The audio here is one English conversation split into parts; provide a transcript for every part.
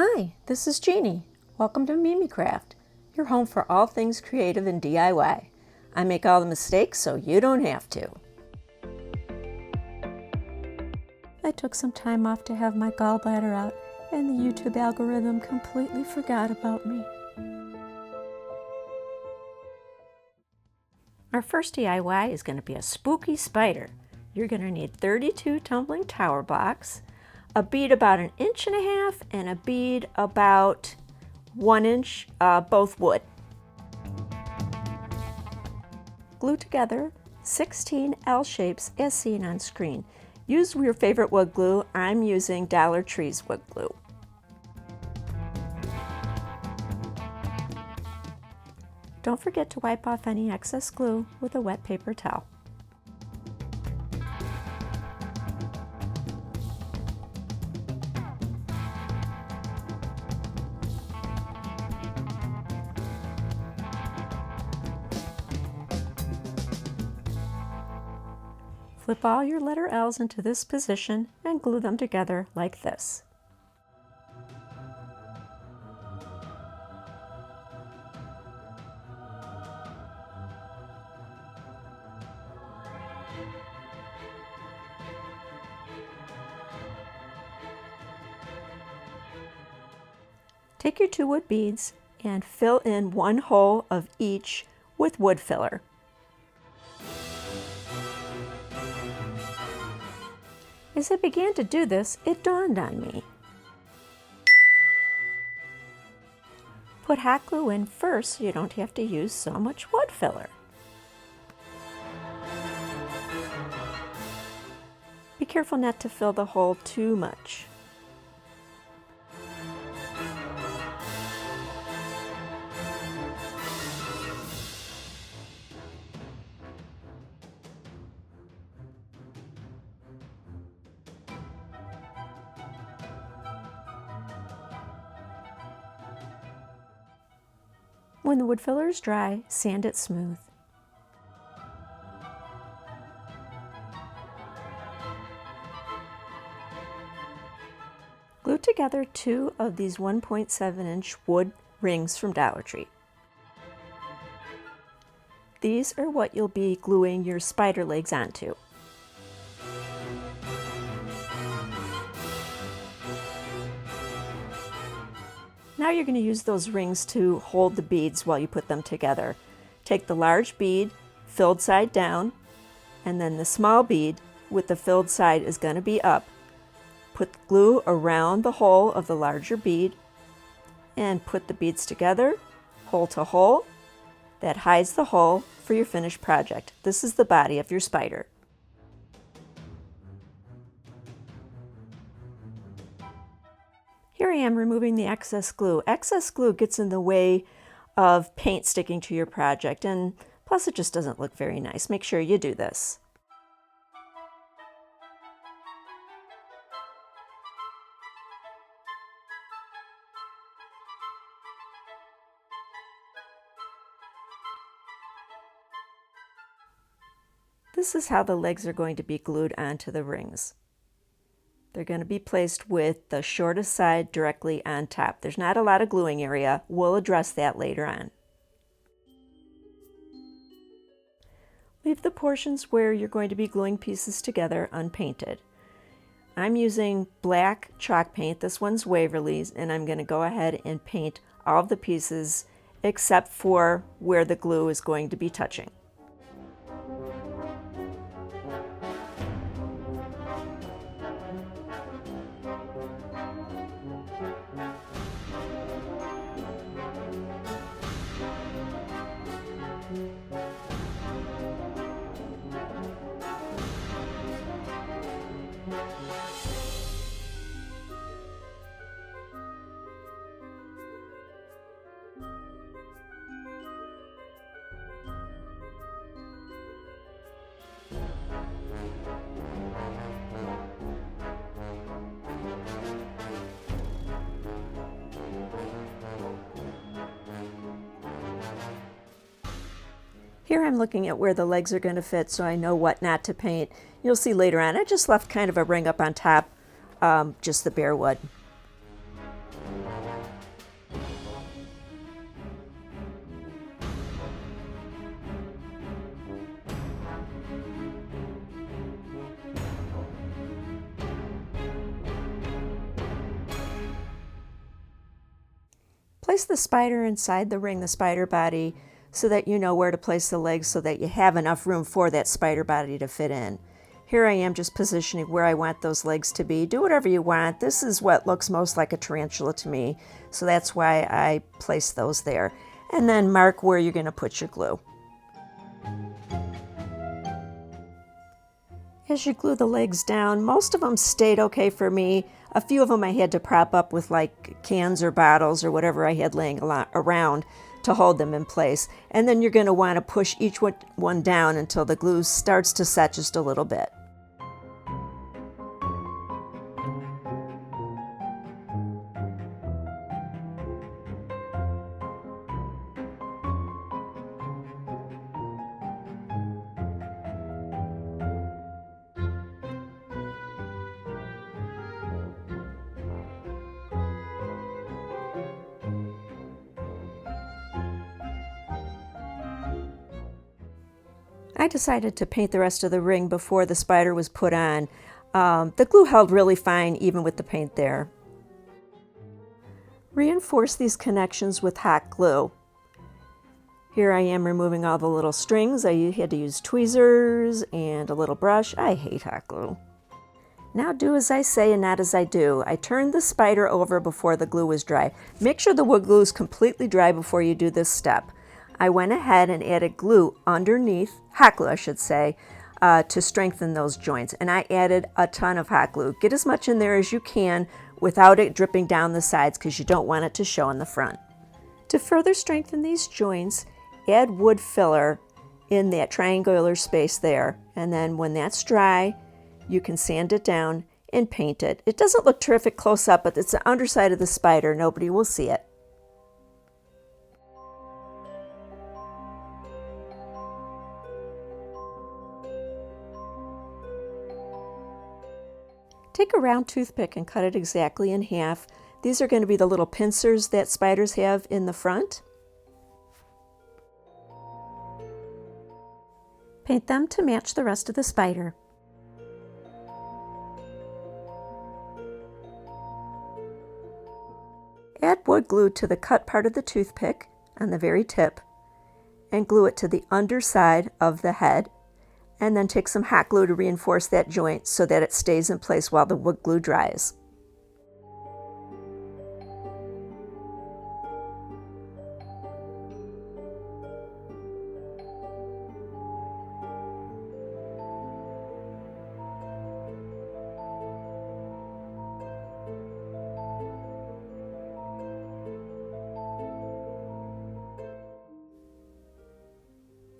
Hi, this is Jeannie. Welcome to Mimicraft, your home for all things creative and DIY. I make all the mistakes so you don't have to. I took some time off to have my gallbladder out, and the YouTube algorithm completely forgot about me. Our first DIY is going to be a spooky spider. You're going to need 32 tumbling tower blocks, a bead about 1.5 inches, and a bead about 1 inch, both wood. Glue together 16 L shapes as seen on screen. Use your favorite wood glue. I'm using Dollar Tree's wood glue. Don't forget to wipe off any excess glue with a wet paper towel. Flip all your letter L's into this position and glue them together like this. Take your 2 wood beads and fill in 1 hole of each with wood filler. As I began to do this, it dawned on me. Put hot glue in first so you don't have to use so much wood filler. Be careful not to fill the hole too much. When the wood filler is dry, sand it smooth. Glue together 2 of these 1.7-inch wood rings from Dollar Tree. These are what you'll be gluing your spider legs onto. Now you're going to use those rings to hold the beads while you put them together. Take the large bead, filled side down, and then the small bead with the filled side is going to be up. Put the glue around the hole of the larger bead and put the beads together, hole to hole. That hides the hole for your finished project. This is the body of your spider. Here I am removing the excess glue. Excess glue gets in the way of paint sticking to your project, and plus it just doesn't look very nice. Make sure you do this. This is how the legs are going to be glued onto the rings. They're going to be placed with the shortest side directly on top. There's not a lot of gluing area. We'll address that later on. Leave the portions where you're going to be gluing pieces together unpainted. I'm using black chalk paint. This one's Waverly's, and I'm going to go ahead and paint all of the pieces except for where the glue is going to be touching. Here I'm looking at where the legs are going to fit so I know what not to paint. You'll see later on, I just left kind of a ring up on top, just the bare wood. Place the spider inside the ring, the spider body, so that you know where to place the legs so that you have enough room for that spider body to fit in. Here I am just positioning where I want those legs to be. Do whatever you want. This is what looks most like a tarantula to me, so that's why I place those there. And then mark where you're going to put your glue. As you glue the legs down, most of them stayed okay for me. A few of them I had to prop up with like cans or bottles or whatever I had laying around to hold them in place. And then you're going to want to push each one down until the glue starts to set just a little bit. I decided to paint the rest of the ring before the spider was put on. The glue held really fine even with the paint there. Reinforce these connections with hot glue. Here I am removing all the little strings. I had to use tweezers and a little brush. I hate hot glue. Now do as I say and not as I do. I turned the spider over before the glue was dry. Make sure the wood glue is completely dry before you do this step. I went ahead and added glue underneath, hot glue I should say, to strengthen those joints. And I added a ton of hot glue. Get as much in there as you can without it dripping down the sides because you don't want it to show in the front. To further strengthen these joints, add wood filler in that triangular space there. And then when that's dry, you can sand it down and paint it. It doesn't look terrific close up, but it's the underside of the spider. Nobody will see it. Take a round toothpick and cut it exactly in half. These are going to be the little pincers that spiders have in the front. Paint them to match the rest of the spider. Add wood glue to the cut part of the toothpick on the very tip and glue it to the underside of the head. And then take some hot glue to reinforce that joint so that it stays in place while the wood glue dries.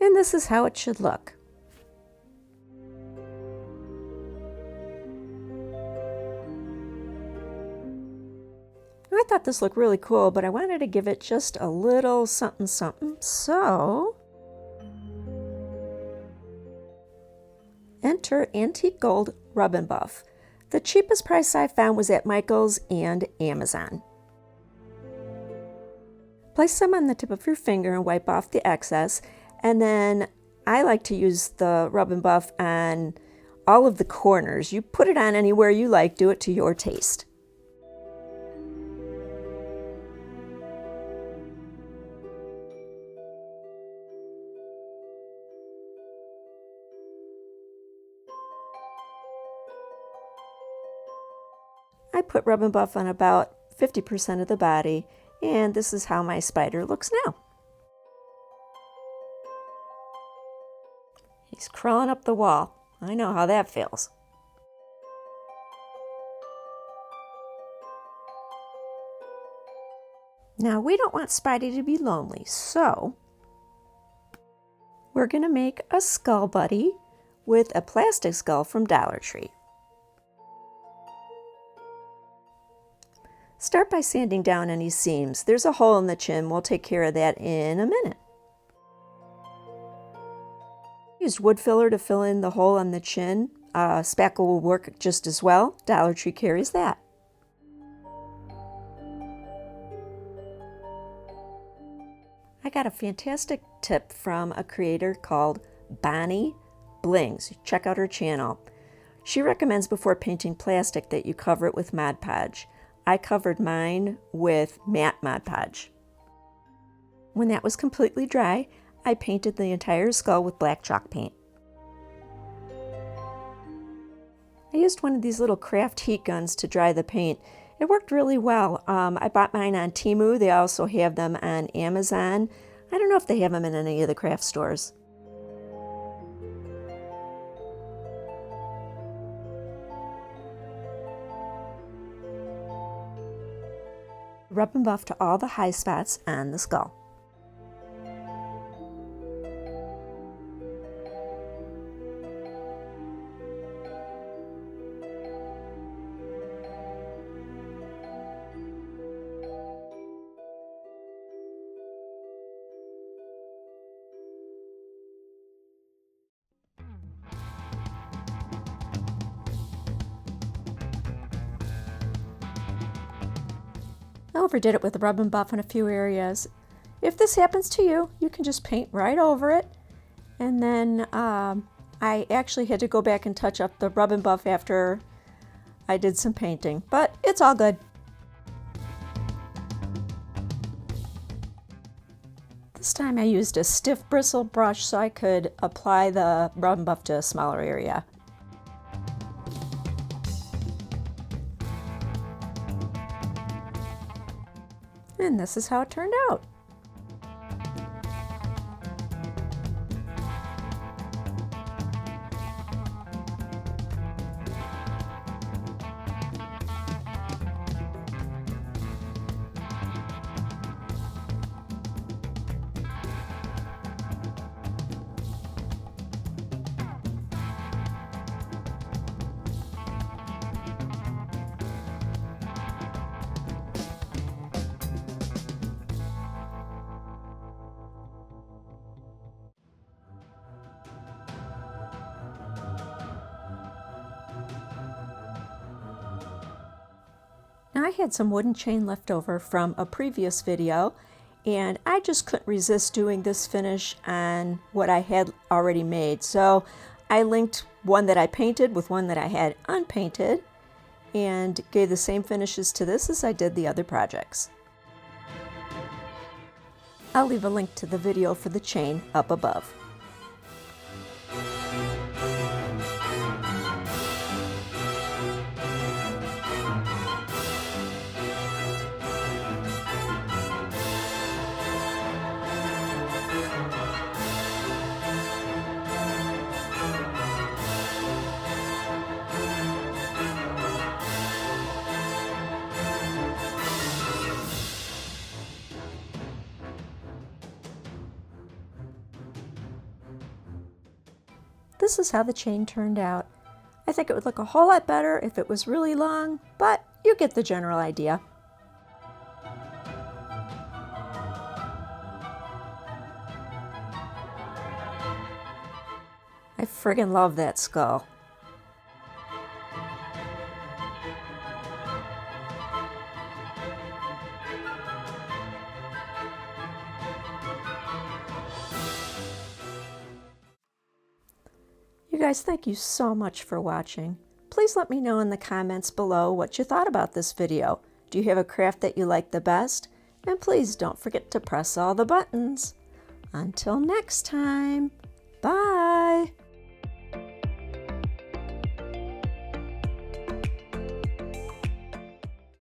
And this is how it should look. I thought this looked really cool, but I wanted to give it just a little something something, so enter Antique Gold Rub and Buff. The cheapest price I found was at Michael's and Amazon. Place some on the tip of your finger and wipe off the excess, and then I like to use the Rub and Buff on all of the corners. You put it on anywhere you like, do it to your taste. I put Rub and Buff on about 50% of the body, and this is how my spider looks now. He's crawling up the wall. I know how that feels. Now we don't want Spidey to be lonely, so we're going to make a skull buddy with a plastic skull from Dollar Tree. Start by sanding down any seams. There's a hole in the chin. We'll take care of that in a minute. Use wood filler to fill in the hole on the chin. Spackle will work just as well. Dollar Tree carries that. I got a fantastic tip from a creator called Bonnie Blings. Check out her channel. She recommends before painting plastic that you cover it with Mod Podge. I covered mine with matte Mod Podge. When that was completely dry, I painted the entire skull with black chalk paint. I used one of these little craft heat guns to dry the paint. It worked really well. I bought mine on Temu. They also have them on Amazon. I don't know if they have them in any of the craft stores. Rub and buff to all the high spots on the skull. I overdid it with the rub and buff in a few areas. If this happens to you, you can just paint right over it. And then I actually had to go back and touch up the rub and buff after I did some painting, but it's all good. This time I used a stiff bristle brush so I could apply the rub and buff to a smaller area. And this is how it turned out. Now I had some wooden chain left over from a previous video, and I just couldn't resist doing this finish on what I had already made. So I linked one that I painted with one that I had unpainted and gave the same finishes to this as I did the other projects. I'll leave a link to the video for the chain up above. This is how the chain turned out. I think it would look a whole lot better if it was really long, but you get the general idea. I friggin' love that skull. You guys, thank you so much for watching. Please let me know in the comments below what you thought about this video. Do you have a craft that you like the best? And please don't forget to press all the buttons. Until next time, bye!